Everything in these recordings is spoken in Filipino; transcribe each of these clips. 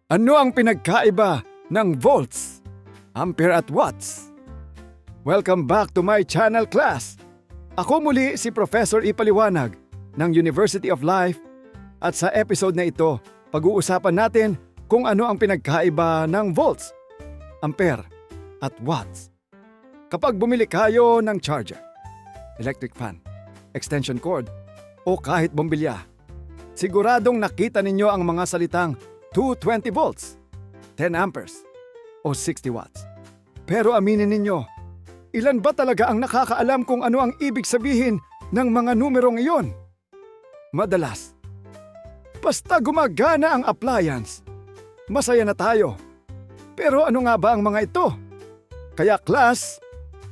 Ano ang pinagkaiba ng volts, ampere at watts? Welcome back to my channel, class! Ako muli si Professor Ipaliwanag ng University of Life at sa episode na ito, pag-uusapan natin kung ano ang pinagkaiba ng volts, ampere at watts. Kapag bumili kayo ng charger, electric fan, extension cord o kahit bombilya, siguradong nakita ninyo ang mga salitang 220 volts, 10 amperes, o 60 watts. Pero aminin ninyo, ilan ba talaga ang nakakaalam kung ano ang ibig sabihin ng mga numerong iyon? Madalas, basta gumagana ang appliance, masaya na tayo. Pero ano nga ba ang mga ito? Kaya class,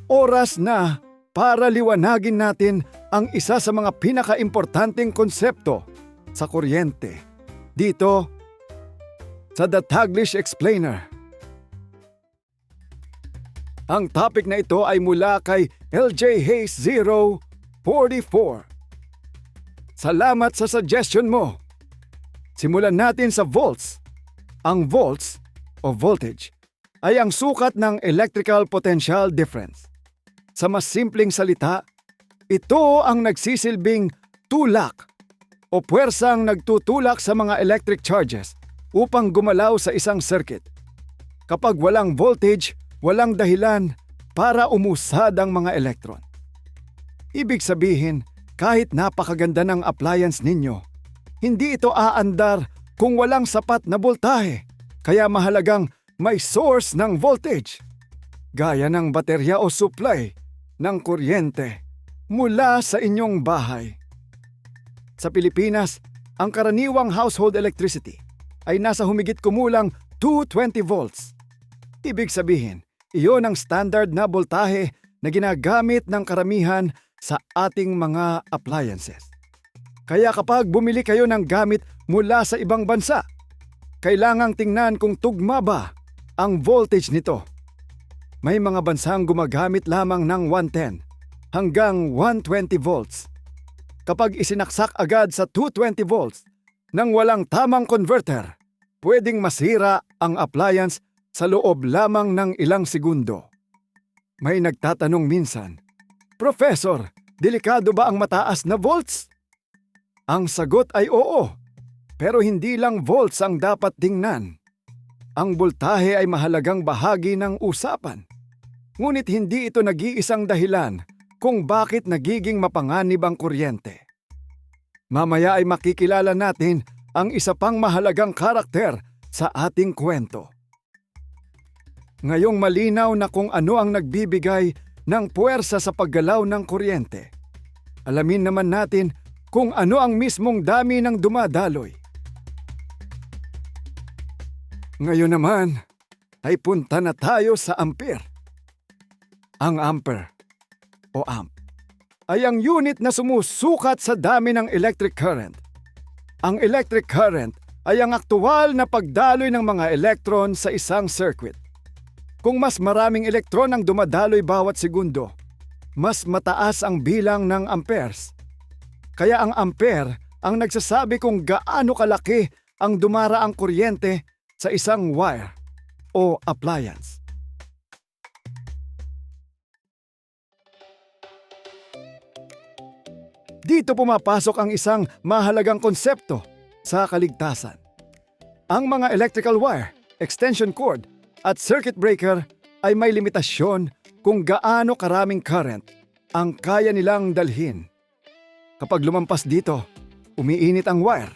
oras na para liwanagin natin ang isa sa mga pinaka-importanteng konsepto sa kuryente. Dito, sa The Taglish Explainer. Ang topic na ito ay mula kay LJ Hayes 044. Salamat sa suggestion mo. Simulan natin sa volts. Ang volts o voltage ay ang sukat ng electrical potential difference. Sa mas simpleng salita, ito ang nagsisilbing tulak o puwersang nagtutulak sa mga electric charges upang gumalaw sa isang circuit. Kapag walang voltage, walang dahilan para umusad ang mga elektron. Ibig sabihin, kahit napakaganda ng appliance ninyo, hindi ito aandar kung walang sapat na boltahe, kaya mahalagang may source ng voltage, gaya ng baterya o supply ng kuryente mula sa inyong bahay. Sa Pilipinas, ang karaniwang household electricity ay nasa humigit kumulang 220 volts. Ibig sabihin, iyon ang standard na boltahe na ginagamit ng karamihan sa ating mga appliances. Kaya kapag bumili kayo ng gamit mula sa ibang bansa, kailangang tingnan kung tugma ba ang voltage nito. May mga bansang gumagamit lamang ng 110 hanggang 120 volts. Kapag isinaksak agad sa 220 volts, nang walang tamang converter, pwedeng masira ang appliance sa loob lamang ng ilang segundo. May nagtatanong minsan, Professor, delikado ba ang mataas na volts? Ang sagot ay oo, pero hindi lang volts ang dapat tingnan. Ang boltahe ay mahalagang bahagi ng usapan. Ngunit hindi ito nag-iisang dahilan kung bakit nagiging mapanganib ang kuryente. Mamaya ay makikilala natin ang isa pang mahalagang karakter sa ating kwento. Ngayong malinaw na kung ano ang nagbibigay ng puwersa sa paggalaw ng kuryente, alamin naman natin kung ano ang mismong dami ng dumadaloy. Ngayon naman ay punta na tayo sa ampere. Ang ampere o amp ay ang unit na sumusukat sa dami ng electric current. Ang electric current ay ang aktual na pagdaloy ng mga elektron sa isang circuit. Kung mas maraming elektron ang dumadaloy bawat segundo, mas mataas ang bilang ng amperes. Kaya ang ampere ang nagsasabi kung gaano kalaki ang dumaraang kuryente sa isang wire o appliance. Dito pumapasok ang isang mahalagang konsepto sa kaligtasan. Ang mga electrical wire, extension cord, at circuit breaker ay may limitasyon kung gaano karaming current ang kaya nilang dalhin. Kapag lumampas dito, umiinit ang wire.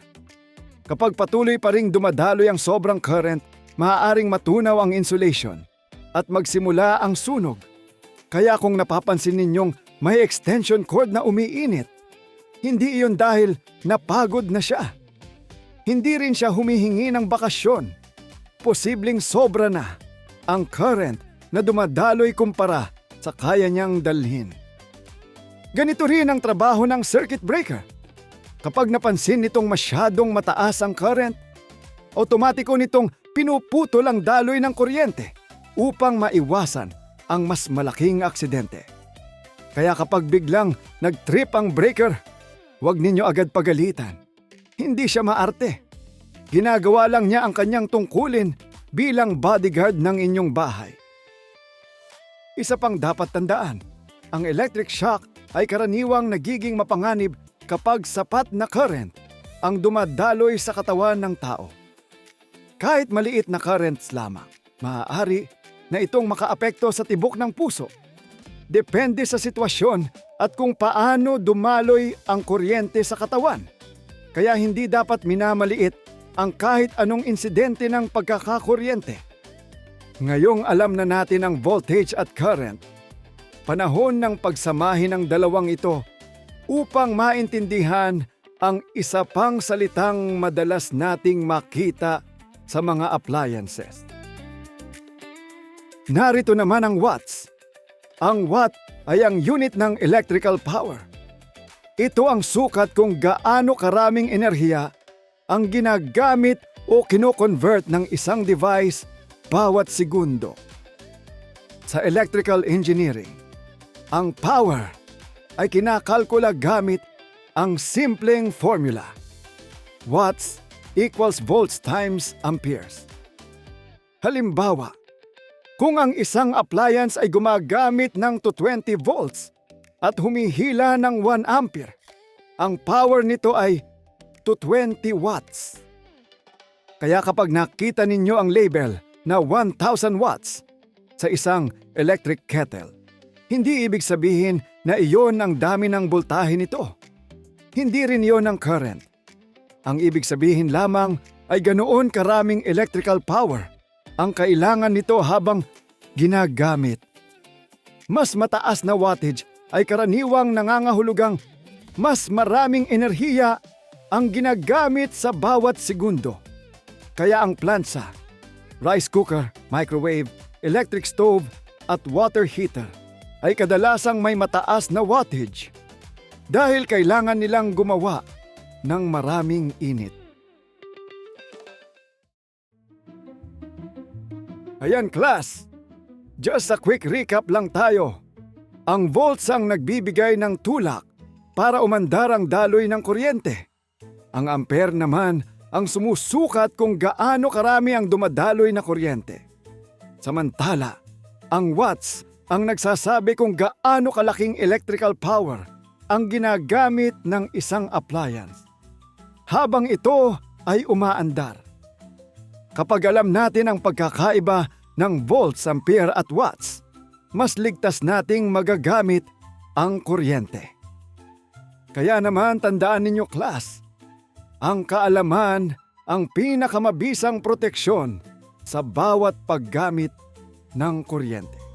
Kapag patuloy pa ring dumadaloy ang sobrang current, maaaring matunaw ang insulation at magsimula ang sunog. Kaya kung napapansin ninyong may extension cord na umiinit, hindi iyon dahil napagod na siya. Hindi rin siya humihingi ng bakasyon. Posibleng sobra na ang current na dumadaloy kumpara sa kaya niyang dalhin. Ganito rin ang trabaho ng circuit breaker. Kapag napansin nitong masyadong mataas ang current, otomatiko nitong pinuputol ang daloy ng kuryente upang maiwasan ang mas malaking aksidente. Kaya kapag biglang nag-trip ang breaker, huwag ninyo agad pagalitan. Hindi siya maarte. ginagawa lang niya ang kanyang tungkulin bilang bodyguard ng inyong bahay. Isa pang dapat tandaan, ang electric shock ay karaniwang nagiging mapanganib kapag sapat na current ang dumadaloy sa katawan ng tao. Kahit maliit na currents lamang, maaari na itong makaapekto sa tibok ng puso. Depende sa sitwasyon at kung paano dumaloy ang kuryente sa katawan. Kaya hindi dapat minamaliit ang kahit anong insidente ng pagkakakuryente. Ngayong alam na natin ang voltage at current, panahon ng pagsamahin ng dalawang ito upang maintindihan ang isa pang salitang madalas nating makita sa mga appliances. Narito naman ang watts. Ang watt ay ang unit ng electrical power. Ito ang sukat kung gaano karaming enerhiya ang ginagamit o kino-convert ng isang device bawat segundo. Sa electrical engineering, ang power ay kinakalkula gamit ang simpleng formula. Watts equals volts times amperes. Halimbawa, kung ang isang appliance ay gumagamit ng 220 volts at humihila ng 1 ampere, ang power nito ay 220 watts. Kaya kapag nakita ninyo ang label na 1,000 watts sa isang electric kettle, hindi ibig sabihin na iyon ang dami ng boltahe nito. Hindi rin iyon ang current. Ang ibig sabihin lamang ay ganoon karaming electrical power ang kailangan nito habang ginagamit. Mas mataas na wattage ay karaniwang nangangahulugang mas maraming enerhiya ang ginagamit sa bawat segundo. Kaya ang plansa, rice cooker, microwave, electric stove at water heater ay kadalasang may mataas na wattage dahil kailangan nilang gumawa ng maraming init. Ayan class, just a quick recap lang tayo. Ang volts ang nagbibigay ng tulak para umandar ang daloy ng kuryente. Ang ampere naman ang sumusukat kung gaano karami ang dumadaloy na kuryente. Samantala, ang watts ang nagsasabi kung gaano kalaking electrical power ang ginagamit ng isang appliance habang ito ay umaandar. Kapag alam natin ang pagkakaiba ng volts, ampere at watts, mas ligtas nating magagamit ang kuryente. Kaya naman tandaan ninyo class, ang kaalaman ang pinakamabisang proteksyon sa bawat paggamit ng kuryente.